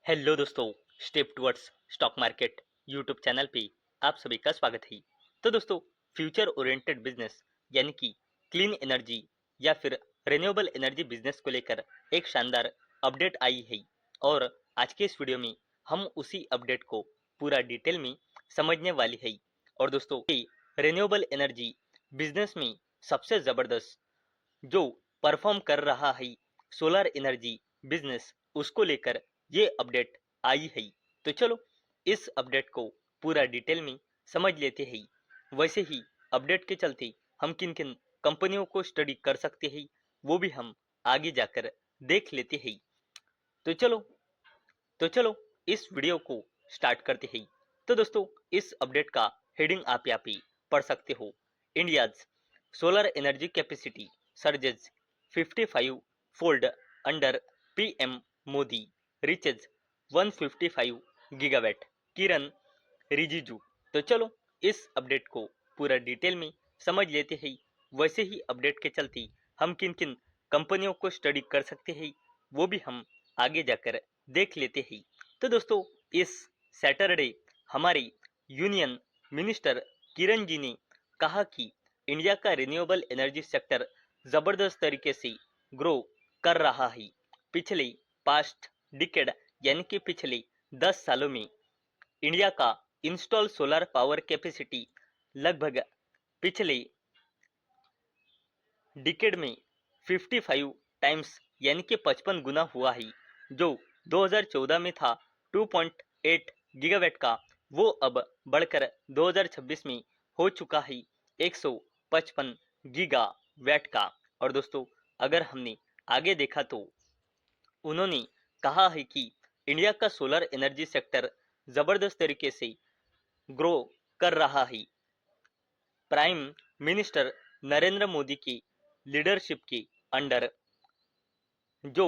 Hello दोस्तों, step towards stock market YouTube channel पे आप सभी का स्वागत है। तो दोस्तों, फ्यूचर ओरिएंटेड बिजनेस यानी कि क्लीन एनर्जी या फिर रिन्यूएबल एनर्जी बिजनेस को लेकर एक शानदार अपडेट आई है और आज के इस वीडियो में हम उसी अपडेट को पूरा डिटेल में समझने वाली है। और दोस्तों, रिन्यूएबल एनर्जी बिजनेस में सबसे जबरदस्त जो परफॉर्म कर रहा है सोलर एनर्जी बिजनेस, उसको लेकर ये अपडेट आई है। तो चलो इस अपडेट को पूरा डिटेल में समझ लेते हैं। वैसे ही अपडेट के चलते हम किन किन कंपनियों को स्टडी कर सकते हैं वो भी हम आगे जाकर देख लेते हैं। तो चलो तो चलो इस वीडियो को स्टार्ट करते हैं। तो दोस्तों, इस अपडेट का हेडिंग आप यहाँ पे पढ़ सकते हो। India's solar energy capacity surges 55 fold under PM Modi reaches 155 gigawatt. Kiren Rijiju. तो चलो इस अपडेट को पूरा डिटेल में समझ लेते हैं। वैसे ही अपडेट के चलते हम किन किन कंपनियों को स्टडी कर सकते हैं वो भी हम आगे जाकर देख लेते हैं। तो दोस्तों, इस सैटरडे हमारे यूनियन मिनिस्टर किरण जी ने कहा कि इंडिया का रिन्यूएबल एनर्जी सेक्टर जबरदस्त तरीके से ग्रो कर रहा है। पिछले पास्ट डिकेड यानी कि पिछले 10 सालों में इंडिया का इंस्टॉल सोलर पावर कैपेसिटी लगभग पिछले डिकेड में 55 टाइम्स यानी कि 55 गुना हुआ है। जो 2014 में था 2.8 गीगावाट का, वो अब बढ़कर 2026 में हो चुका है 155 गीगावाट का। और दोस्तों, अगर हमने आगे देखा तो उन्होंने कहा है कि इंडिया का सोलर एनर्जी सेक्टर जबरदस्त तरीके से ग्रो कर रहा है। प्राइम मिनिस्टर नरेंद्र मोदी की लीडरशिप के अंडर जो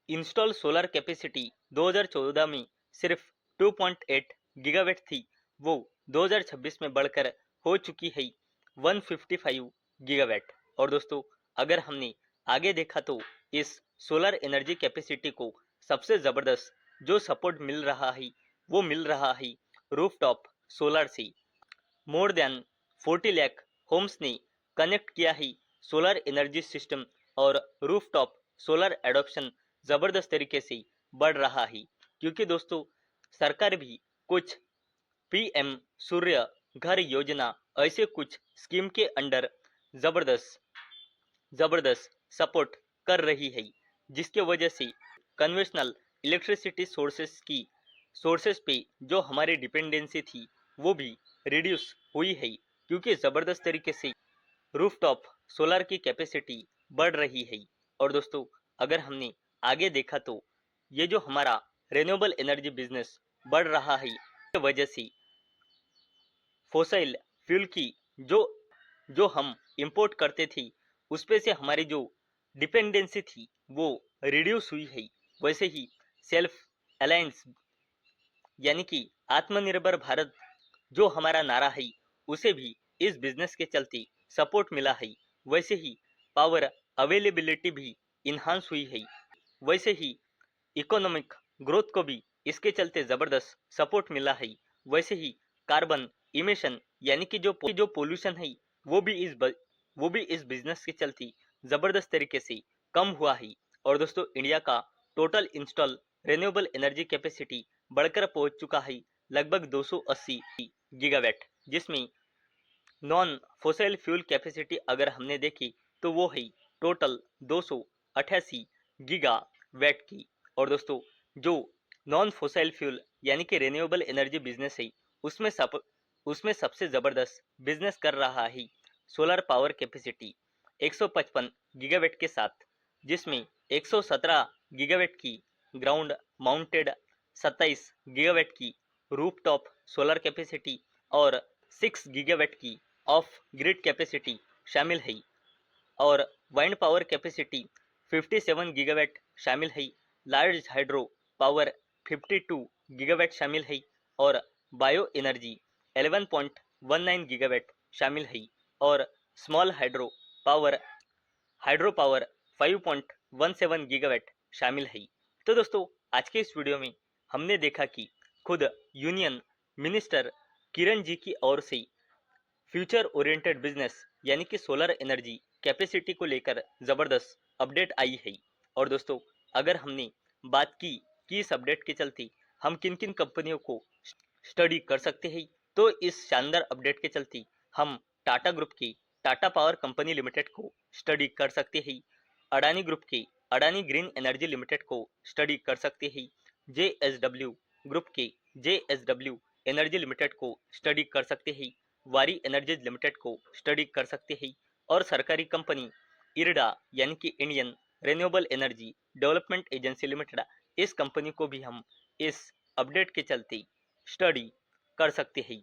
इंस्टॉल सोलर कैपेसिटी 2014 में सिर्फ 2.8 गीगावाट थी, वो 2026 में बढ़कर हो चुकी है 155 गीगावाट। और दोस्तों, अगर हमने आगे देखा तो इस सोलर एनर्जी कैपेसिटी को सबसे ज़बरदस्त जो सपोर्ट मिल रहा है वो मिल रहा है रूफटॉप सोलर से। मोर देन 40 लाख होम्स ने कनेक्ट किया है सोलर एनर्जी सिस्टम और रूफटॉप सोलर एडॉप्शन जबरदस्त तरीके से बढ़ रहा है। क्योंकि दोस्तों, सरकार भी कुछ पीएम सूर्य घर योजना ऐसे कुछ स्कीम के अंडर जबरदस्त जबरदस्त सपोर्ट कर रही है, जिसके वजह से कन्वेंशनल इलेक्ट्रिसिटी सोर्सेस पे जो हमारी डिपेंडेंसी थी वो भी रिड्यूस हुई है। क्योंकि ज़बरदस्त तरीके से रूफटॉप सोलर की कैपेसिटी बढ़ रही है। और दोस्तों, अगर हमने आगे देखा तो ये जो हमारा रिन्यूएबल एनर्जी बिजनेस बढ़ रहा है, इस वजह से फोसिल फ्यूल की जो जो हम इंपोर्ट करते थे उस पे से हमारी जो डिपेंडेंसी थी वो रिड्यूस हुई है। वैसे ही सेल्फ अलायंस यानी कि आत्मनिर्भर भारत जो हमारा नारा है उसे भी इस बिजनेस के चलते सपोर्ट मिला है। वैसे ही पावर अवेलेबिलिटी भी इन्हांस हुई है। वैसे ही इकोनॉमिक ग्रोथ को भी इसके चलते जबरदस्त सपोर्ट मिला है। वैसे ही कार्बन इमिशन यानी कि जो पोल्यूशन है वो भी इस बिजनेस के चलते जबरदस्त तरीके से कम हुआ है। और दोस्तों, इंडिया का total install renewable energy capacity बढ़कर पहुंच चुका है लगभग 280 गीगावाट, जिसमें नॉन फोसिल फ्यूल कैपेसिटी अगर हमने देखी तो वो है टोटल 288 गीगावाट की। और दोस्तों, जो नॉन फोसिल फ्यूल यानी कि रिन्यूएबल एनर्जी बिजनेस है उसमें सबसे ज़बरदस्त बिजनेस कर रहा है सोलर पावर कैपेसिटी 155 गीगावाट के साथ, जिसमें 117 गीगावाट की ग्राउंड माउंटेड, 27 गीगावाट की रूफटॉप सोलर कैपेसिटी और 6 गीगावाट की ऑफ ग्रिड कैपेसिटी शामिल है। और वाइंड पावर कैपेसिटी 57 गीगावाट शामिल है। लार्ज हाइड्रो पावर 52 गीगावाट शामिल है और बायो एनर्जी 11.19 गीगावाट शामिल है और स्मॉल हाइड्रो पावर 5.17 गीगावाट शामिल है। तो दोस्तों, आज के इस वीडियो में हमने देखा कि खुद यूनियन मिनिस्टर किरण जी की ओर से फ्यूचर ओरिएंटेड बिजनेस यानी कि सोलर एनर्जी कैपेसिटी को लेकर ज़बरदस्त अपडेट आई है। और दोस्तों, अगर हमने बात की कि इस अपडेट के चलते हम किन किन कंपनियों को स्टडी कर सकते हैं, तो इस शानदार अपडेट के चलते हम टाटा ग्रुप के टाटा पावर कंपनी लिमिटेड को स्टडी कर सकते हैं, अडानी ग्रुप के अडानी ग्रीन एनर्जी लिमिटेड को स्टडी कर सकते हैं, जेएसडब्ल्यू ग्रुप के जेएसडब्ल्यू एनर्जी लिमिटेड को स्टडी कर सकते हैं, वारी एनर्जीज लिमिटेड को स्टडी कर सकते हैं, और सरकारी कंपनी इरडा यानी कि Indian renewable energy development agency limited, इस कंपनी को भी हम इस अपडेट के चलते स्टडी कर सकते हैं।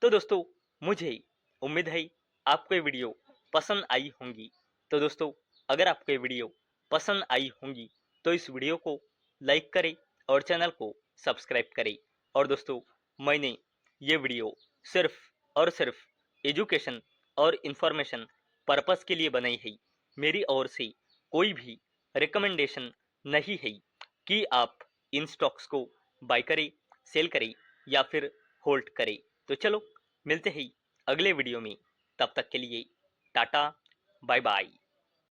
तो दोस्तों, मुझे उम्मीद है आपको ये वीडियो पसंद आई होंगी। तो दोस्तों, अगर आपको ये वीडियो पसंद आई होंगी तो इस वीडियो को लाइक करें और चैनल को सब्सक्राइब करें। और दोस्तों, मैंने ये वीडियो सिर्फ और सिर्फ एजुकेशन और इंफॉर्मेशन पर्पस के लिए बनाई है। मेरी ओर से कोई भी रिकमेंडेशन नहीं है कि आप इन स्टॉक्स को बाय करें, सेल करें या फिर होल्ड करें। तो चलो, मिलते हैं अगले वीडियो में। तब तक के लिए टाटा, बाय बाय।